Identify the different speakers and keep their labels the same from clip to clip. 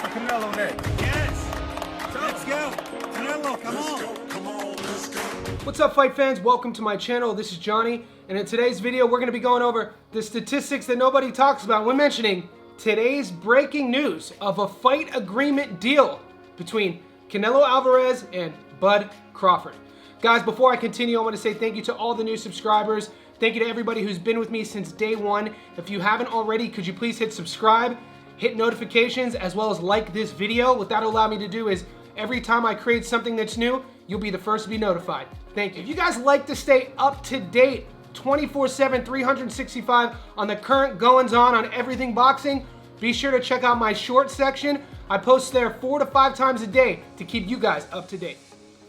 Speaker 1: for Canelo next?
Speaker 2: Yes. Let's go. Canelo, come on.
Speaker 3: What's up, fight fans? Welcome to my channel. This is Johnny, and in today's video, we're going to be going over the statistics that nobody talks about when mentioning today's breaking news of a fight agreement deal between Canelo Alvarez and Bud Crawford. Guys, before I continue, I want to say thank you to all the new subscribers. Thank you to everybody who's been with me since day one. If you haven't already, could you please hit subscribe, hit notifications, as well as like this video. What that'll allow me to do is every time I create something that's new, you'll be the first to be notified. Thank you. If you guys like to stay up to date 24/7, 365 on the current goings-on on everything boxing, be sure to check out my shorts section. I post there 4 to 5 times a day to keep you guys up to date.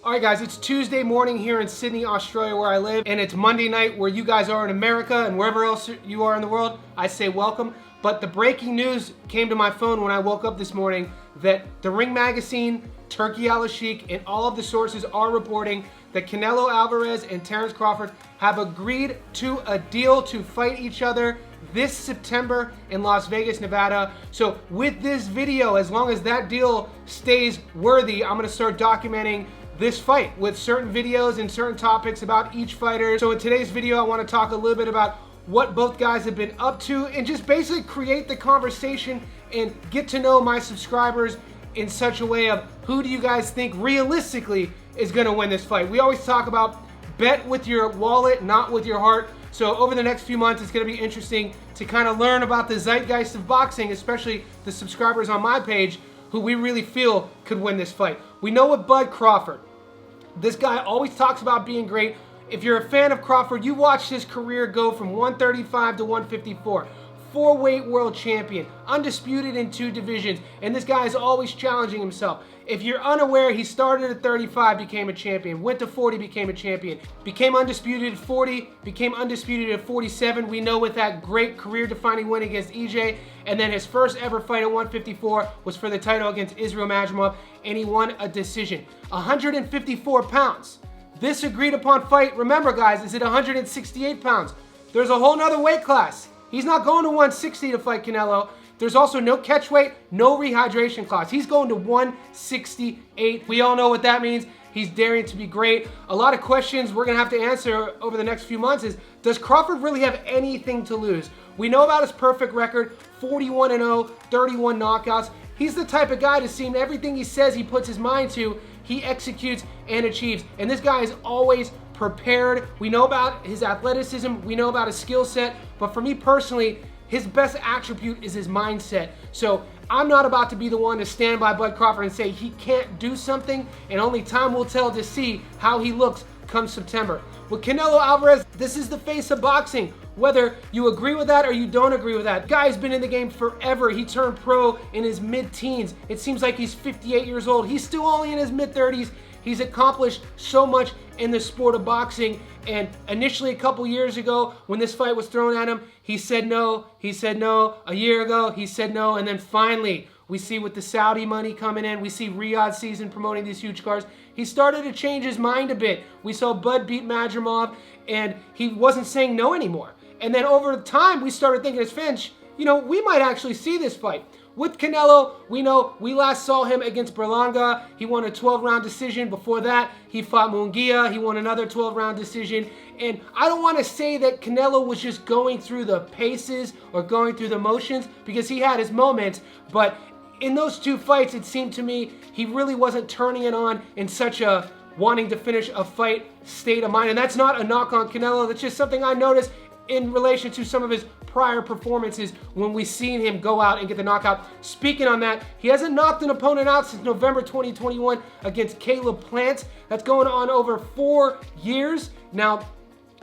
Speaker 3: Alright guys, it's Tuesday morning here in Sydney, Australia, where I live, and it's Monday night where you guys are in America, and wherever else you are in the world, I say welcome. But the breaking news came to my phone when I woke up this morning that the Ring Magazine, Turki Al-Sheikh, and all of the sources are reporting that Canelo Alvarez and Terence Crawford have agreed to a deal to fight each other this September in Las Vegas, Nevada. So with this video, as long as that deal stays worthy, I'm gonna start documenting this fight with certain videos and certain topics about each fighter. So in today's video, I wanna talk a little bit about what both guys have been up to and just basically create the conversation and get to know my subscribers in such a way of who do you guys think realistically is gonna win this fight. We always talk about bet with your wallet, not with your heart. So over the next few months, it's gonna be interesting to kind of learn about the zeitgeist of boxing, especially the subscribers on my page who we really feel could win this fight. We know with Bud Crawford, this guy always talks about being great. If you're a fan of Crawford, you watched his career go from 135 to 154. 4-weight world champion, undisputed in 2 divisions, and this guy is always challenging himself. If you're unaware, he started at 35, became a champion, went to 40, became a champion, became undisputed at 40, became undisputed at 47. We know with that great career-defining win against EJ, and then his first ever fight at 154 was for the title against Israel Majmov, and he won a decision. 154 pounds. This agreed upon fight, remember guys, is at 168 pounds. There's a whole nother weight class. He's not going to 160 to fight Canelo. There's also no catch weight, no rehydration clause. He's going to 168. We all know what that means. He's daring to be great. A lot of questions we're going to have to answer over the next few months is, does Crawford really have anything to lose? We know about his perfect record, 41-0, 31 knockouts. He's the type of guy to seem everything he says he puts his mind to, he executes and achieves. And this guy is always prepared. We know about his athleticism, we know about his skill set, but for me personally, his best attribute is his mindset. So I'm not about to be the one to stand by Bud Crawford and say he can't do something, and only time will tell to see how he looks come September. With Canelo Alvarez, this is the face of boxing. Whether you agree with that or you don't agree with that. The guy's been in the game forever. He turned pro in his mid-teens. It seems like he's 58 years old. He's still only in his mid-30s. He's accomplished so much in the sport of boxing, and initially a couple years ago when this fight was thrown at him, he said no, a year ago he said no, and then finally we see with the Saudi money coming in, we see Riyadh season promoting these huge cars, he started to change his mind a bit. We saw Bud beat Majmov and he wasn't saying no anymore. And then over time we started thinking as fans, you know, we might actually see this fight. With Canelo, we know we last saw him against Berlanga. He won a 12-round decision. Before that, he fought Munguia. He won another 12-round decision. And I don't want to say that Canelo was just going through the paces or going through the motions, because he had his moments. But in those 2 fights, it seemed to me he really wasn't turning it on in such a wanting to finish a fight state of mind. And that's not a knock on Canelo. That's just something I noticed in relation to some of his prior performances when we've seen him go out and get the knockout. Speaking on that, he hasn't knocked an opponent out since November 2021 against Caleb Plant. That's going on over 4 years. Now,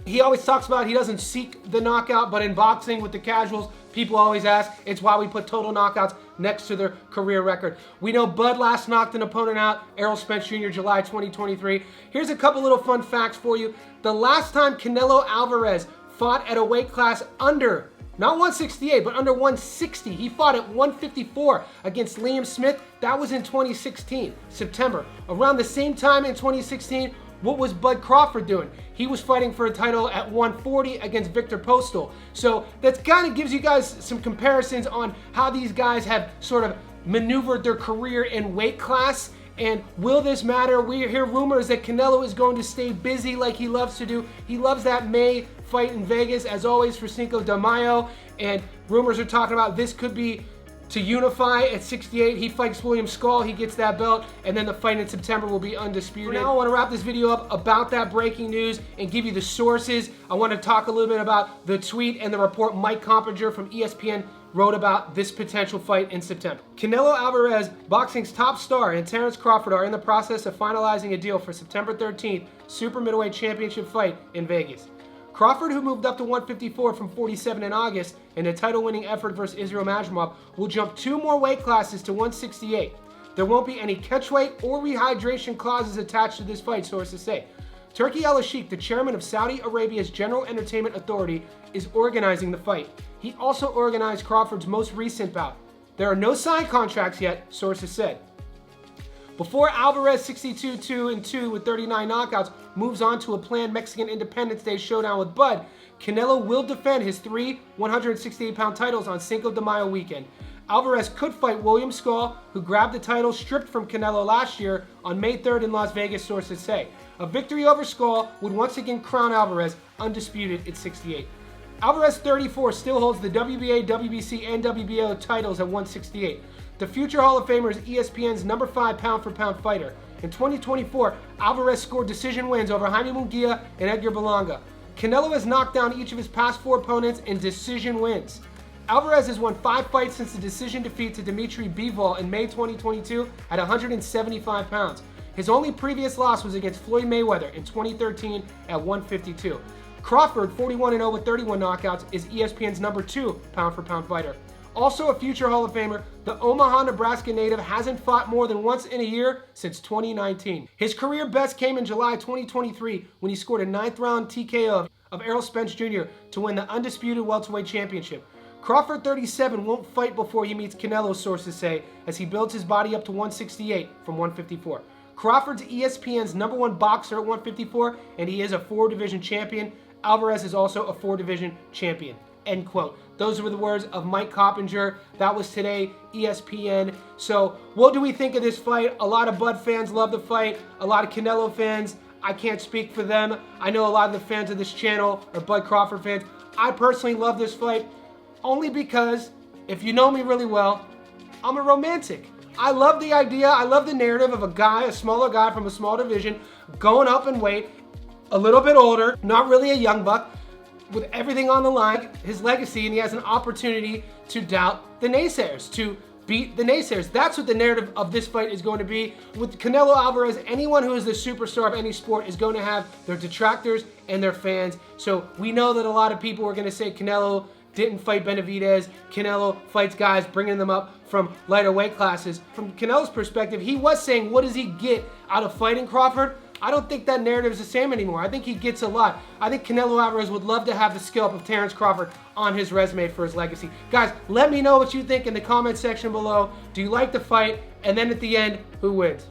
Speaker 3: he always talks about he doesn't seek the knockout, but in boxing with the casuals, people always ask. It's why we put total knockouts next to their career record. We know Bud last knocked an opponent out, Errol Spence Jr., July 2023. Here's a couple little fun facts for you. The last time Canelo Alvarez fought at a weight class under, not 168, but under 160. He fought at 154 against Liam Smith. That was in 2016, September. Around the same time in 2016, what was Bud Crawford doing? He was fighting for a title at 140 against Victor Postal. So that kind of gives you guys some comparisons on how these guys have sort of maneuvered their career in weight class. And will this matter? We hear rumors that Canelo is going to stay busy like he loves to do. He loves that May fight in Vegas, as always, for Cinco de Mayo. And rumors are talking about this could be to unify at 68. He fights William Skull, he gets that belt, and then the fight in September will be undisputed. For now, I want to wrap this video up about that breaking news and give you the sources. I want to talk a little bit about the tweet and the report Mike Coppinger from ESPN wrote about this potential fight in September. Canelo Alvarez, boxing's top star, and Terence Crawford are in the process of finalizing a deal for September 13th super middleweight championship fight in Vegas. Crawford, who moved up to 154 from 47 in August in a title-winning effort versus Israel Madrimov, will jump 2 more weight classes to 168. There won't be any catchweight or rehydration clauses attached to this fight, sources say. Turki Al-Sheikh, the chairman of Saudi Arabia's General Entertainment Authority, is organizing the fight. He also organized Crawford's most recent bout. There are no signed contracts yet, sources said. Before Alvarez, 62-2-2 with 39 knockouts, moves on to a planned Mexican Independence Day showdown with Bud, Canelo will defend his 3 168-pound titles on Cinco de Mayo weekend. Alvarez could fight William Skull, who grabbed the title stripped from Canelo last year on May 3rd in Las Vegas, sources say. A victory over Skull would once again crown Alvarez undisputed at 68. Alvarez, 34, still holds the WBA, WBC, and WBO titles at 168. The future Hall of Famer is ESPN's number 5 pound-for-pound fighter. In 2024, Alvarez scored decision wins over Jaime Munguia and Edgar Berlanga. Canelo has knocked down each of his past 4 opponents in decision wins. Alvarez has won 5 fights since the decision defeat to Dimitri Bivol in May 2022 at 175 pounds. His only previous loss was against Floyd Mayweather in 2013 at 152. Crawford, 41-0 with 31 knockouts, is ESPN's number 2 pound-for-pound fighter. Also a future Hall of Famer, the Omaha, Nebraska native hasn't fought more than once in a year since 2019. His career best came in July 2023 when he scored a 9th-round TKO of Errol Spence Jr. to win the undisputed welterweight championship. Crawford, 37, won't fight before he meets Canelo, sources say, as he builds his body up to 168 from 154. Crawford's ESPN's number 1 boxer at 154, and he is a 4-division champion. Alvarez is also a 4-division champion. End quote. Those were the words of Mike Coppinger. That was today, ESPN. So what do we think of this fight? A lot of Bud fans love the fight. A lot of Canelo fans, I can't speak for them. I know a lot of the fans of this channel are Bud Crawford fans. I personally love this fight only because, if you know me really well, I'm a romantic. I love the idea, I love the narrative of a guy, a smaller guy from a small division, going up in weight, a little bit older, not really a young buck, with everything on the line, his legacy, and he has an opportunity to doubt the naysayers, to beat the naysayers. That's what the narrative of this fight is going to be. With Canelo Alvarez, anyone who is the superstar of any sport is going to have their detractors and their fans. So we know that a lot of people are going to say Canelo didn't fight Benavidez. Canelo fights guys, bringing them up from lighter weight classes. From Canelo's perspective, he was saying, what does he get out of fighting Crawford? I don't think that narrative is the same anymore. I think he gets a lot. I think Canelo Alvarez would love to have the scalp of Terence Crawford on his resume for his legacy. Guys, let me know what you think in the comment section below. Do you like the fight? And then at the end, who wins?